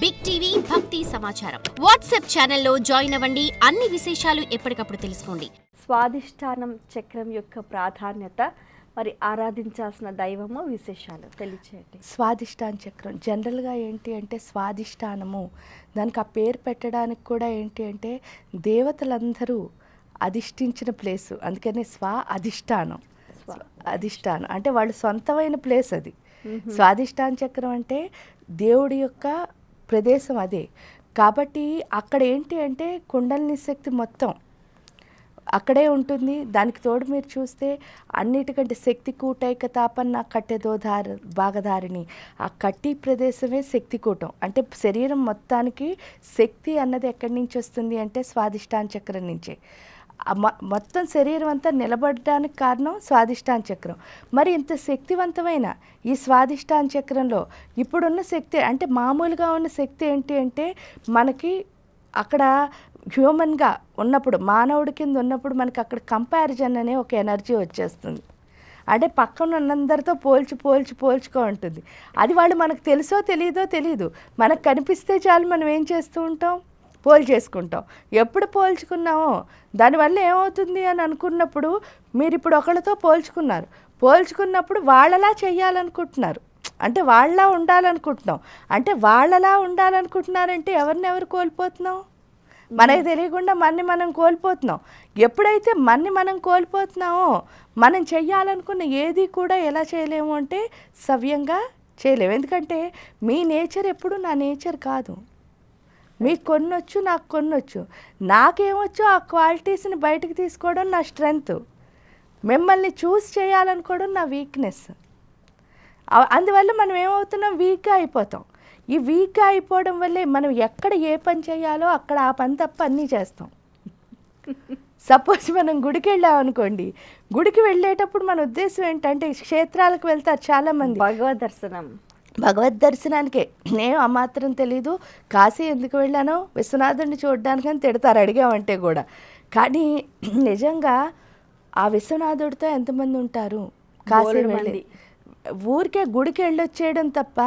Big TV భక్తి సమాచారం WhatsApp ఛానల్లో జాయిన్ అవ్వండి. అన్ని విశేషాలు ఎప్పటికప్పుడు తెలుసుకోండి. స్వాదిష్టానం చక్రం యొక్క ప్రాధాన్యత, మరి ఆరాధించాల్సిన దైవము, విశేషాలు తెలియచేయండి. స్వాదిష్టాన చక్రం జనరల్గా ఏంటి అంటే స్వాదిష్టానము, దానికి ఆ పేరు పెట్టడానికి కూడా ఏంటి అంటే దేవతలందరూ అధిష్ఠించిన ప్లేసు, అందుకని అధిష్టానం అంటే వాళ్ళు సొంతమైన ప్లేస్ అది. స్వాదిష్టాన చక్రం అంటే దేవుడి యొక్క ప్రదేశం అదే. కాబట్టి అక్కడ ఏంటి అంటే కుండలిని శక్తి మొత్తం అక్కడే ఉంటుంది. దానికి తోడు మీరు చూస్తే అన్నిటికంటే శక్తి కూటైక తాపన్న కట్టెదో భాగధారిణి, ఆ కట్టి ప్రదేశమే శక్తి కూటం. అంటే శరీరం మొత్తానికి శక్తి అన్నది ఎక్కడి నుంచి వస్తుంది అంటే స్వాదిష్టాన చక్రం నుంచే. మొత్తం శరీరం అంతా నిలబడడానికి కారణం స్వాదిష్టాన చక్రం. మరి ఇంత శక్తివంతమైన ఈ స్వాదిష్టాన చక్రంలో ఇప్పుడున్న శక్తి అంటే మామూలుగా ఉన్న శక్తి ఏంటి అంటే మనకి అక్కడ హ్యూమన్గా ఉన్నప్పుడు, మానవుడి కింద ఉన్నప్పుడు మనకి అక్కడ కంపారిజన్ అనే ఒక ఎనర్జీ వచ్చేస్తుంది. అంటే పక్కన ఉన్నందరితో పోల్చుకో ఉంటుంది. అది వాళ్ళు మనకు తెలుసో తెలియదు, మనకు కనిపిస్తే చాలు మనం ఏం చేస్తూ ఉంటాం, చేసుకుంటాం. ఎప్పుడు పోల్చుకున్నామో దానివల్ల ఏమవుతుంది అని అనుకున్నప్పుడు, మీరు ఇప్పుడు ఒకళ్ళతో పోల్చుకున్నప్పుడు వాళ్ళలా చెయ్యాలనుకుంటున్నారు, అంటే వాళ్ళలా ఉండాలనుకుంటున్నాం. అంటే వాళ్ళలా ఉండాలనుకుంటున్నారంటే ఎవరు కోల్పోతున్నాం, మనకి తెలియకుండా మనం కోల్పోతున్నాం. ఎప్పుడైతే మనం కోల్పోతున్నామో మనం చెయ్యాలనుకున్న ఏది కూడా ఎలా చేయలేము అంటే సవ్యంగా చేయలేము. ఎందుకంటే మీ నేచర్ ఎప్పుడు నా నేచర్ కాదు. మీకు కొన్నొచ్చు, నాకు కొన్నొచ్చు. నాకేమొచ్చు ఆ క్వాలిటీస్ని బయటకు తీసుకోవడం నా స్ట్రెంగ్త్, మిమ్మల్ని చూస్ చేయాలనుకోవడం నా వీక్నెస్. అందువల్ల మనం ఏమవుతున్నాం, వీక్గా అయిపోతాం. ఈ వీక్గా అయిపోవడం వల్లే మనం ఎక్కడ ఏ పని చేయాలో అక్కడ ఆ పని తప్ప అన్నీ చేస్తాం. సపోజ్ మనం గుడికి వెళ్ళామనుకోండి, గుడికి వెళ్ళేటప్పుడు మన ఉద్దేశం ఏంటంటే క్షేత్రాలకు వెళ్తారు చాలామంది, భగవద్ దర్శనానికే. నేను ఆ మాత్రం తెలీదు, కాశీ ఎందుకు వెళ్ళానో విశ్వనాథుడిని చూడడానికని తిడతారు అడిగామంటే కూడా. కానీ నిజంగా ఆ విశ్వనాథుడితో ఎంతమంది ఉంటారు, కాశీ వెళ్ళి ఊరికే గుడికి వెళ్ళొచ్చేయడం తప్ప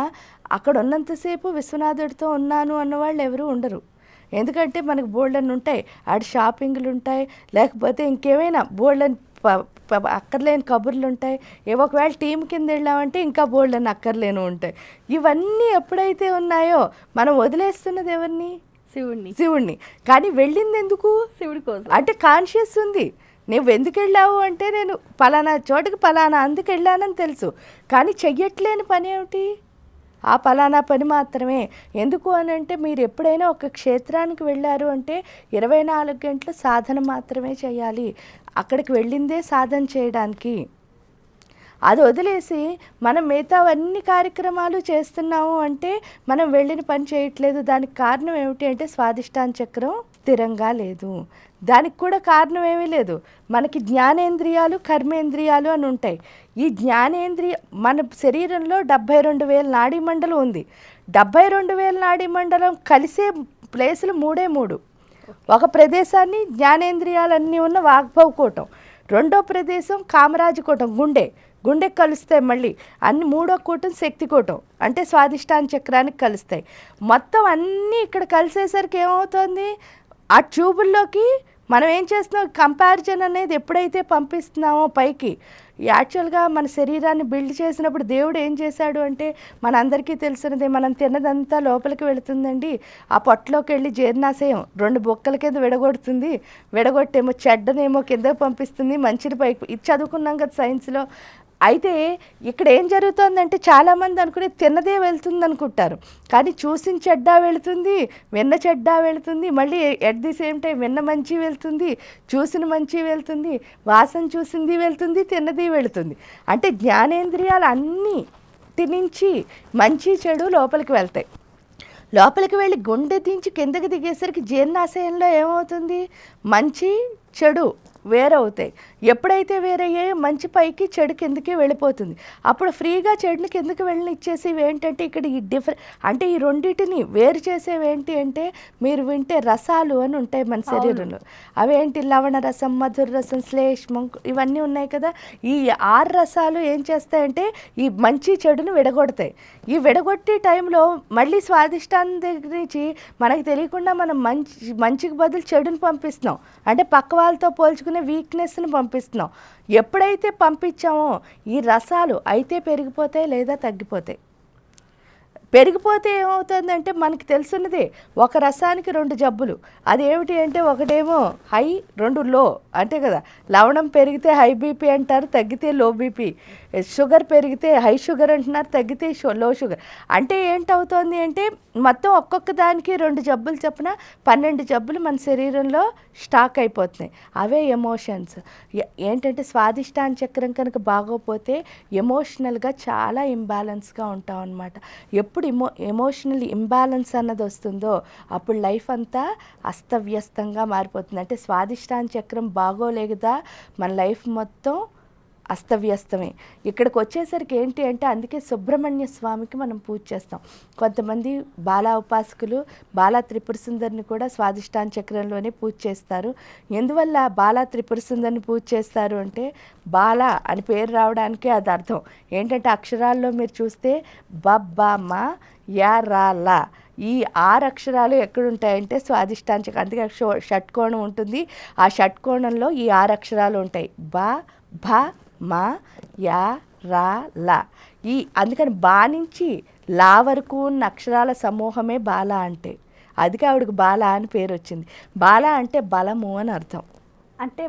అక్కడ ఉన్నంతసేపు విశ్వనాథుడితో ఉన్నాను అన్నవాళ్ళు ఎవరు ఉండరు. ఎందుకంటే మనకు బోల్డన్ ఉంటాయి, ఆడ షాపింగ్లు ఉంటాయి, లేకపోతే ఇంకేమైనా బోల్డన్ అక్కర్లేని కబుర్లు ఉంటాయి. ఒకవేళ టీం కింద వెళ్ళామంటే ఇంకా బోల్డన్ అక్కర్లేని ఉంటాయి. ఇవన్నీ ఎప్పుడైతే ఉన్నాయో మనం వదిలేస్తున్నది ఎవరిని, శివుణ్ణి. కానీ వెళ్ళింది ఎందుకు, శివుడి కోసం. అంటే కాన్షియస్ ఉంది, నువ్వు ఎందుకు వెళ్ళావు అంటే నేను పలానా చోటుకి అందుకు వెళ్ళానని తెలుసు, కానీ చెయ్యట్లేని పని ఏమిటి, ఆ పలానా పని మాత్రమే. ఎందుకు అని అంటే మీరు ఎప్పుడైనా ఒక క్షేత్రానికి వెళ్ళారు అంటే 24 గంటలు సాధన మాత్రమే చేయాలి. అక్కడికి వెళ్ళిందే సాధన చేయడానికి. అది వదిలేసి మనం మిగతావన్నీ కార్యక్రమాలు చేస్తున్నాము అంటే మనం వెళ్ళిన పని చేయట్లేదు. దానికి కారణం ఏమిటి అంటే స్వాదిష్టాన చక్రం స్థిరంగా లేదు. దానికి కూడా కారణం ఏమీ లేదు. మనకి జ్ఞానేంద్రియాలు, కర్మేంద్రియాలు అని ఉంటాయి. ఈ జ్ఞానేంద్రియ మన శరీరంలో 72,000 నాడీ మండలం ఉంది. 72,000 నాడీ మండలం కలిసే ప్లేసులు 3. ఒక ప్రదేశాన్ని జ్ఞానేంద్రియాలన్నీ ఉన్న వాగ్భవకూటం, రెండో ప్రదేశం కామరాజకూటం, గుండె కలుస్తాయి. మళ్ళీ అన్ని మూడో కూటం శక్తికూటం, అంటే స్వాదిష్టాన చక్రానికి కలుస్తాయి. మొత్తం అన్నీ ఇక్కడ కలిసేసరికి ఏమవుతుంది, ఆ ట్యూబుల్లోకి మనం ఏం చేస్తున్నాం, కంపారిజన్ అనేది ఎప్పుడైతే పంపిస్తున్నామో పైకి, యాక్చువల్గా మన శరీరాన్ని బిల్డ్ చేసినప్పుడు దేవుడు ఏం చేశాడు అంటే మనందరికీ తెలిసినదే, మనం తిన్నదంతా లోపలికి వెళుతుందండి, ఆ పొట్టలోకి వెళ్ళి జీర్ణాశయం 2 బొక్కల కింద విడగొట్టేమో చెడ్డనేమో కిందకి పంపిస్తుంది, మంచిని పైకి. ఇది చదువుకున్నాం కదా సైన్స్లో. అయితే ఇక్కడ ఏం జరుగుతుందంటే చాలామంది అనుకునే తిన్నదే వెళ్తుంది అనుకుంటారు, కానీ చూసిన చెడ్డ వెళుతుంది, విన్న చెడ్డ వెళుతుంది, మళ్ళీ ఎట్ ది సేమ్ టైం విన్న మంచి వెళ్తుంది, చూసిన మంచి వెళ్తుంది, వాసన చూసింది వెళ్తుంది, తిన్నది వెళుతుంది. అంటే జ్ఞానేంద్రియాలు అన్నిటి నుంచి మంచి చెడు లోపలికి వెళ్తాయి. లోపలికి వెళ్ళి గుండె దించి కిందకి దిగేసరికి జీర్ణాశయంలో ఏమవుతుంది, మంచి చెడు వేరవుతాయి. ఎప్పుడైతే వేరయ్యాయో మంచి పైకి చెడు కిందకి వెళ్ళిపోతుంది. అప్పుడు ఫ్రీగా చెడుని కిందకి వెళ్ళనిచ్చేసేవి ఏంటంటే ఇక్కడ ఈ అంటే ఈ రెండింటిని వేరు చేసేవి ఏంటి అంటే మీరు వింటే రసాలు అని ఉంటాయి మన శరీరంలో. అవేంటి లవణ రసం, మధుర రసం, శ్లేష్మం ఇవన్నీ ఉన్నాయి కదా. ఈ 6 రసాలు ఏం చేస్తాయంటే ఈ మంచి చెడుని విడగొడతాయి. ఈ విడగొట్టే టైంలో మళ్ళీ స్వాదిష్టాన్ని దగ్గర నుంచి మనకి తెలియకుండా మనం మంచికి బదులు చెడుని పంపిస్తున్నాం. అంటే పక్క వాళ్ళతో పోల్చుకునే వీక్నెస్ని పంపిస్తున్నాం. ఎప్పుడైతే పంపించామో ఈ రసాలు అయితే పెరిగిపోతాయి లేదా తగ్గిపోతాయి. పెరిగిపోతే ఏమవుతుందంటే మనకి తెలుసున్నదే ఒక రసానికి 2 జబ్బులు. అదేమిటి అంటే ఒకటేమో హై, 2 లో. అంతే కదా, లవణం పెరిగితే హై బీపీ అంటారు, తగ్గితే లో బీపీ. షుగర్ పెరిగితే హై షుగర్ అంటున్నారు, తగ్గితే లో షుగర్. అంటే ఏంటవుతోంది అంటే మొత్తం ఒక్కొక్క దానికి 2 జబ్బులు చొప్పున 12 జబ్బులు మన శరీరంలో స్టాక్ అయిపోతున్నాయి. అవే ఎమోషన్స్. ఏంటంటే స్వాదిష్టాన చక్రం కనుక బాగోపోతే ఎమోషనల్గా చాలా ఇంబ్యాలెన్స్గా ఉంటాం అన్నమాట. ఎప్పుడు ఎమోషనల్ ఇంబ్యాలెన్స్ అన్నది వస్తుందో అప్పుడు లైఫ్ అంతా అస్తవ్యస్తంగా మారిపోతుంది. అంటే స్వాదిష్టాన చక్రం బాగోలేదా మన లైఫ్ మొత్తం అస్తవ్యస్తమే. ఇక్కడికి వచ్చేసరికి ఏంటి అంటే అందుకే సుబ్రహ్మణ్య స్వామికి మనం పూజ చేస్తాం. కొంతమంది బాలా ఉపాసకులు బాలా త్రిపుర సుందరిని కూడా స్వాదిష్టాన చక్రంలోనే పూజ చేస్తారు. ఎందువల్ల బాలా త్రిపుర సుందరిని పూజ చేస్తారు అంటే బాలా అని పేరు రావడానికి అది అర్థం ఏంటంటే అక్షరాల్లో మీరు చూస్తే బబ్బమ యా రా లా ఈ 6 అక్షరాలు ఎక్కడుంటాయంటే స్వాదిష్టాన చక్రం. అందుకే షట్కోణం ఉంటుంది. ఆ షట్కోణంలో ఈ 6 అక్షరాలు ఉంటాయి. బ భ మా యా రా లా. అందుకని బా నుంచి లా వరకు ఉన్న అక్షరాల సమూహమే బాల అంటే. అందుకే ఆవిడకి బాల అని పేరు వచ్చింది. బాల అంటే బలము అని అర్థం. అంటే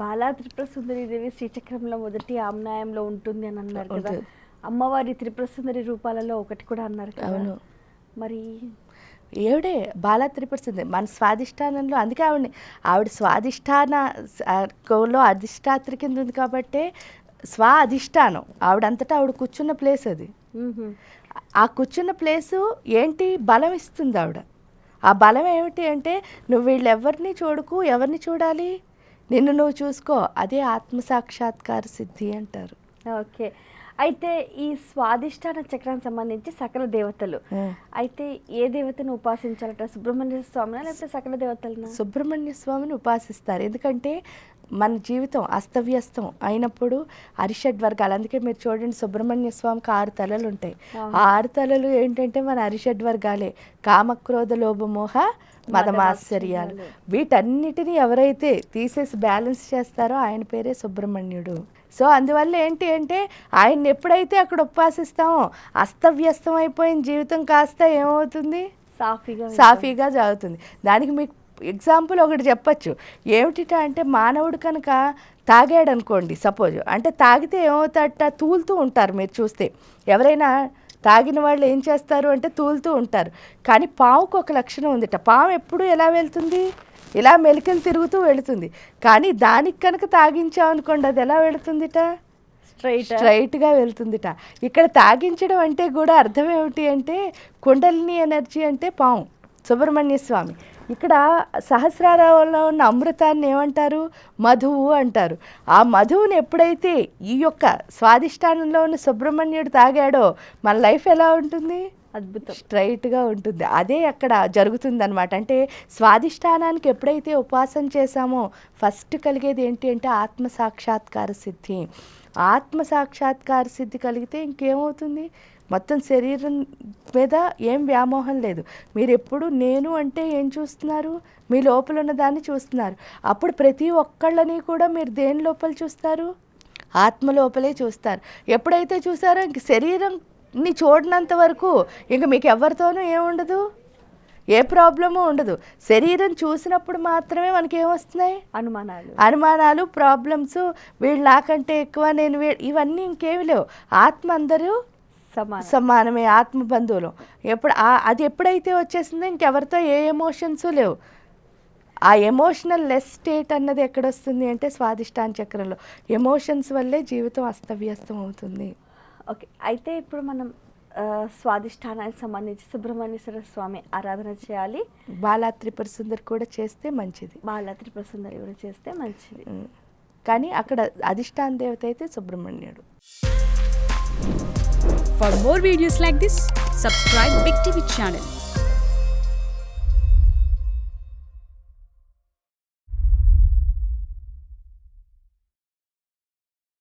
బాలా త్రిపుర సుందరీదేవి శ్రీచక్రంలో మొదటి ఆమ్నాయంలో ఉంటుంది అని అన్నారు కదా. అమ్మవారి త్రిపుర సుందరి రూపాలలో ఒకటి కూడా అన్నారు కదా. అవును. మరి ఏవిడే బాలా త్రిపుర సుందరి మన స్వాదిష్టానంలో. అందుకే ఆవిడ స్వాదిష్టానంలో అధిష్టాత్రి కింద ఉంది కాబట్టి అధిష్టానం ఆవిడంతటా ఆవిడ కూర్చున్న ప్లేస్ అది. ఆ కూర్చున్న ప్లేసు ఏంటి బలం ఇస్తుంది ఆవిడ. ఆ బలం ఏమిటి అంటే నువ్వు వీళ్ళెవరిని చూడకు, ఎవరిని చూడాలి, నిన్ను నువ్వు చూసుకో. అదే ఆత్మసాక్షాత్కార సిద్ధి అంటారు. ఓకే. అయితే ఈ స్వాదిష్టాన చక్రానికి సంబంధించి సకల దేవతలు అయితే ఏ దేవతను ఉపాసించాలట? సుబ్రహ్మణ్య స్వామినా లేకపోతే సకల దేవతలనా? సుబ్రహ్మణ్య స్వామిని ఉపాసిస్తారు. ఎందుకంటే మన జీవితం అస్తవ్యస్తం అయినప్పుడు అరిషడ్ వర్గాలు. అందుకే మీరు చూడండి సుబ్రహ్మణ్య స్వామికి 6 తలలు ఉంటాయి. ఆ 6 తలలు ఏంటంటే మన అరిషడ్ వర్గాలే. కామక్రోధ లోభమోహ మదమాశ్చర్యాలు. వీటన్నిటిని ఎవరైతే తీసేసి బ్యాలెన్స్ చేస్తారో ఆయన పేరే సుబ్రహ్మణ్యుడు. సో అందువల్ల ఏంటి అంటే ఆయన్ని ఎప్పుడైతే అక్కడ ఉపాసిస్తామో అస్తవ్యస్తం అయిపోయిన జీవితం కాస్త ఏమవుతుంది, సాఫీగా జరుగుతుంది. దానికి మీకు ఎగ్జాంపుల్ ఒకటి చెప్పచ్చు. ఏమిటి అంటే మానవుడు కనుక తాగాడు అనుకోండి సపోజ్, అంటే తాగితే ఏమవుతాడట, తూలుతూ ఉంటారు. మీరు చూస్తే ఎవరైనా తాగిన వాళ్ళు ఏం చేస్తారు అంటే తూలుతూ ఉంటారు. కానీ పావుకు ఒక లక్షణం ఉందిట. పాము ఎప్పుడు ఎలా వెళ్తుంది, ఇలా మెలికలు తిరుగుతూ వెళుతుంది. కానీ దానికి కనుక తాగించామనుకోండి అది ఎలా వెళుతుందిట, స్ట్రైట్గా వెళ్తుందిట. ఇక్కడ తాగించడం అంటే కూడా అర్థం ఏమిటి అంటే కుండలిని ఎనర్జీ అంటే పాము సుబ్రహ్మణ్య స్వామి. ఇక్కడ సహస్రారాలలో ఉన్న అమృతాన్ని ఏమంటారు, మధువు అంటారు. ఆ మధువుని ఎప్పుడైతే ఈ యొక్క స్వాదిష్టానంలో ఉన్న సుబ్రహ్మణ్యుడు తాగాడో మన లైఫ్ ఎలా ఉంటుంది, అద్భుతం, స్ట్రైట్గా ఉంటుంది. అదే అక్కడ జరుగుతుంది అనమాట. అంటే స్వాదిష్టానానికి ఎప్పుడైతే ఉపాసన చేశామో ఫస్ట్ కలిగేది ఏంటి అంటే ఆత్మసాక్షాత్కార సిద్ధి. ఆత్మసాక్షాత్కార సిద్ధి కలిగితే ఇంకేమవుతుంది, మొత్తం శరీరం మీద ఏం వ్యామోహం లేదు. మీరు ఎప్పుడు నేను అంటే ఏం చూస్తున్నారు, మీ లోపల ఉన్న దాన్ని చూస్తున్నారు. అప్పుడు ప్రతి ఒక్కళ్ళని కూడా మీరు దేని లోపల చూస్తారు, ఆత్మ లోపలే చూస్తారు. ఎప్పుడైతే చూసారో ఇంక శరీరంని చూడనంత వరకు ఇంక మీకు ఎవరితోనూ ఏముండదు, ఏ ప్రాబ్లము ఉండదు. శరీరం చూసినప్పుడు మాత్రమే మనకి ఏమొస్తున్నాయి, అనుమానాలు, ప్రాబ్లమ్స్. వీళ్ళు నాకంటే ఎక్కువ, నేను ఇవన్నీ ఇంకేమి లేవు. ఆత్మ అందరూ సమానమే, ఆత్మ బంధువులు. అది ఎప్పుడైతే వచ్చేసిందో ఇంకెవరితో ఏ ఎమోషన్స్ లేవు. ఆ ఎమోషనల్ లెస్ స్టేట్ అన్నది ఎక్కడొస్తుంది అంటే స్వాదిష్టాన చక్రంలో. ఎమోషన్స్ వల్లే జీవితం అస్తవ్యస్తం అవుతుంది. ఓకే. అయితే ఇప్పుడు మనం స్వాదిష్టానానికి సంబంధించి సుబ్రహ్మణ్యేశ్వర స్వామి ఆరాధన చేయాలి. బాలా త్రిపుర సుందరి కూడా చేస్తే మంచిది. బాలా త్రిపుర సుందరి కూడా చేస్తే మంచిది. కానీ అక్కడ అధిష్టాన దేవత అయితే సుబ్రహ్మణ్యుడు. For more videos like this, subscribe Big TV channel.